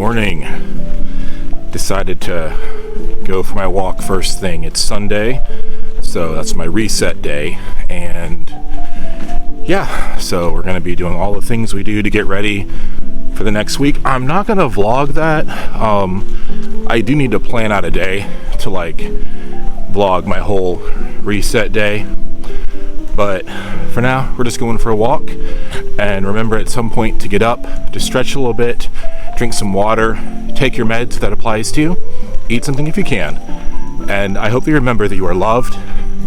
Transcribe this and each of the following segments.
morning. Decided to go for my walk first thing. It's Sunday, so that's my reset day. And yeah, so we're going to be doing all the things we do to get ready for the next week. I'm not going to vlog that. I do need to plan out a day to vlog my whole reset day. But for now, we're just going for a walk. And remember at some point to get up, to stretch a little bit, drink some water, take your meds if that applies to you, eat something if you can. And I hope that you remember that you are loved,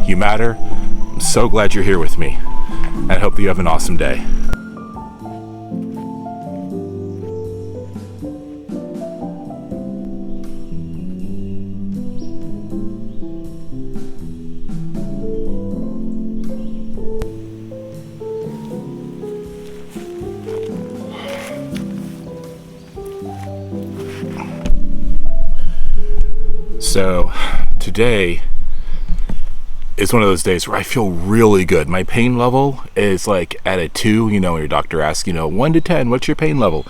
you matter. I'm so glad you're here with me. And I hope that you have an awesome day. So today is one of those days where I feel really good. My pain level is at a 2. You know, when your doctor asks, 1 to 10, what's your pain level?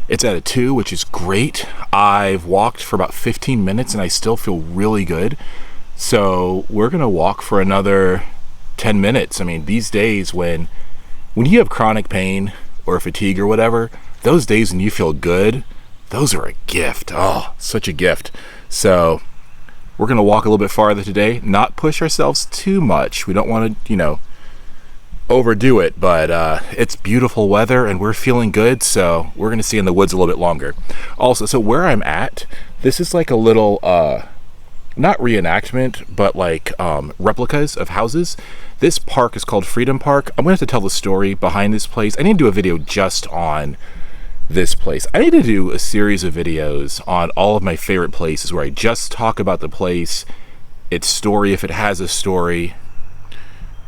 It's at a 2, which is great. I've walked for about 15 minutes and I still feel really good. So we're going to walk for another 10 minutes. I mean, these days when you have chronic pain or fatigue or whatever, those days when you feel good, those are a gift. Oh, such a gift. So we're going to walk a little bit farther today, not push ourselves too much. We don't want to, overdo it, but it's beautiful weather and we're feeling good, so we're going to stay in the woods a little bit longer. Also, so where I'm at, this is like a little, not reenactment, but replicas of houses. This park is called Freedom Park. I'm going to have to tell the story behind this place. I need to do a video just on this place. I need to do a series of videos on all of my favorite places where I just talk about the place, its story, if it has a story.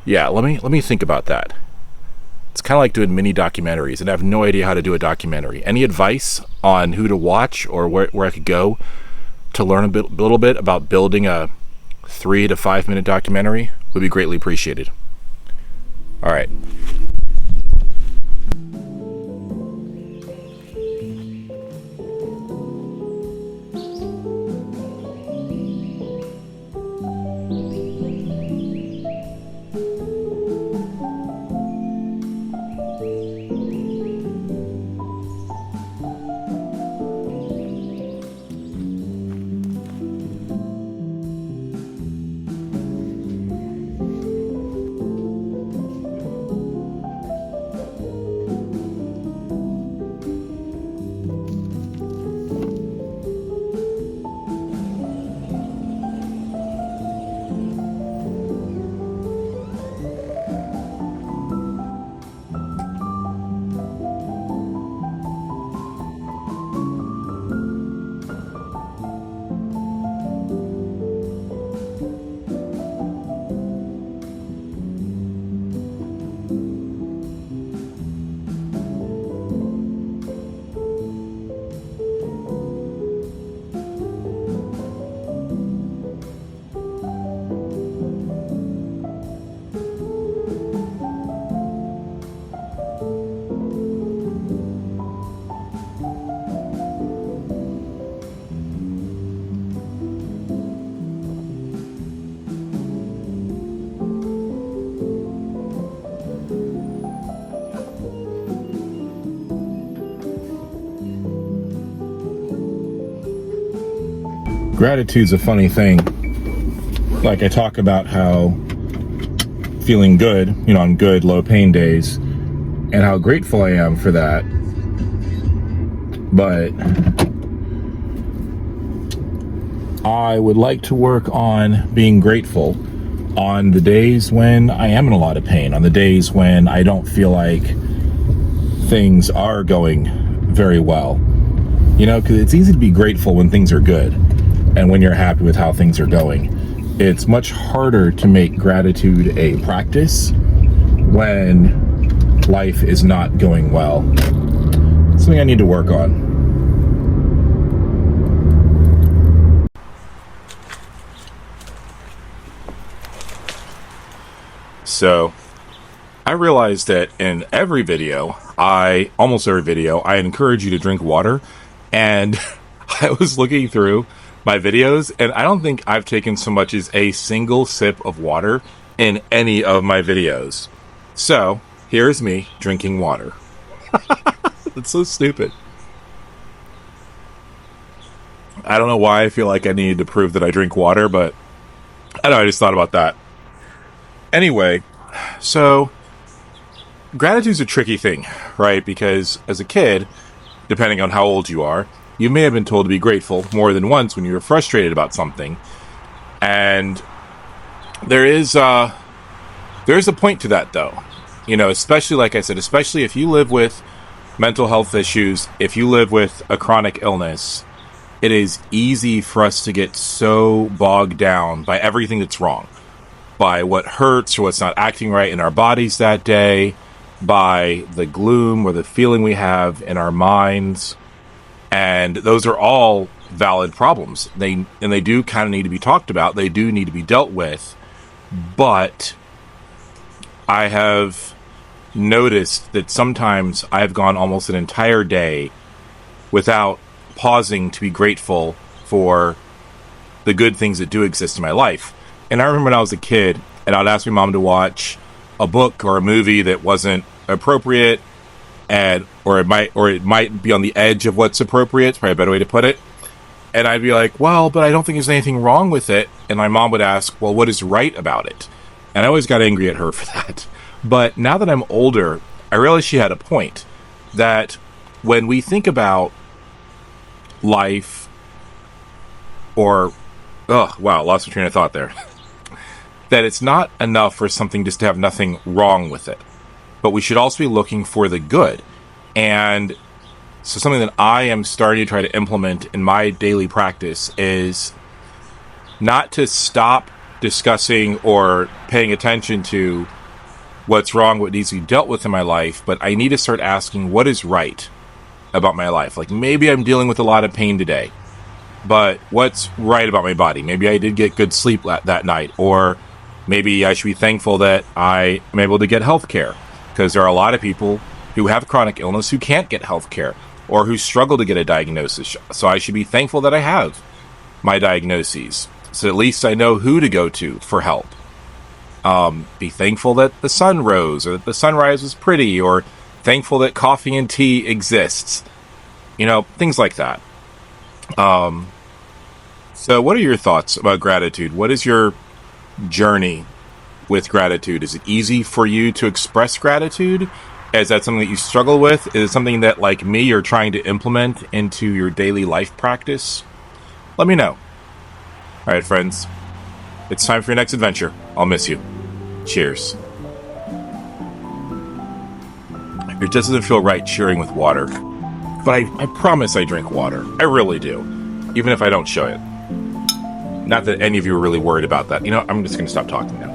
Yeah, let me think about that. It's kind of like doing mini documentaries, and I have no idea how to do a documentary. Any advice on who to watch or where I could go to learn a little bit about building a 3 to 5 minute documentary would be greatly appreciated. All right. Gratitude's a funny thing. I talk about how feeling good, on good, low pain days, and how grateful I am for that. But I would like to work on being grateful on the days when I am in a lot of pain, on the days when I don't feel like things are going very well. Because it's easy to be grateful when things are good and when you're happy with how things are going. It's much harder to make gratitude a practice when life is not going well. Something I need to work on. So I realized that in every video, almost every video, I encourage you to drink water. And I was looking through my videos, and I don't think I've taken so much as a single sip of water in any of my videos. So here's me drinking water. It's so stupid. I don't know why I feel like I needed to prove that I drink water, but I don't know, I just thought about that. Anyway, so gratitude's a tricky thing, right? Because as a kid, depending on how old you are, you may have been told to be grateful more than once when you were frustrated about something. And there's a point to that, though. You know, especially, like I said, especially if you live with mental health issues, if you live with a chronic illness, it is easy for us to get so bogged down by everything that's wrong, by what hurts or what's not acting right in our bodies that day, by the gloom or the feeling we have in our minds. And those are all valid problems. They do kind of need to be talked about. They do need to be dealt with. But I have noticed that sometimes I've gone almost an entire day without pausing to be grateful for the good things that do exist in my life. And I remember when I was a kid, and I'd ask my mom to watch a book or a movie that wasn't appropriate, or it might be on the edge of what's appropriate. It's probably a better way to put it. And I'd be like, well, but I don't think there's anything wrong with it. And my mom would ask, well, what is right about it? And I always got angry at her for that. But now that I'm older, I realize she had a point. That when we think about life, or, oh, wow, lost my train of thought there. That it's not enough for something just to have nothing wrong with it. But we should also be looking for the good. And so something that I am starting to try to implement in my daily practice is not to stop discussing or paying attention to what's wrong, what needs to be dealt with in my life, but I need to start asking what is right about my life. Like, maybe I'm dealing with a lot of pain today, but what's right about my body? Maybe I did get good sleep that night, or maybe I should be thankful that I am able to get health care, because there are a lot of people who have chronic illness who can't get health care, or who struggle to get a diagnosis. So I should be thankful that I have my diagnoses, so at least I know who to go to for help. Be thankful that the sun rose, or that the sunrise was pretty, or thankful that coffee and tea exists. You know, things like that. So what are your thoughts about gratitude? What is your journey with gratitude? Is it easy for you to express gratitude? Is that something that you struggle with? Is it something that, like me, you're trying to implement into your daily life practice? Let me know. All right, friends. It's time for your next adventure. I'll miss you. Cheers. It just doesn't feel right cheering with water. But I promise I drink water. I really do. Even if I don't show it. Not that any of you are really worried about that. You know, I'm just going to stop talking now.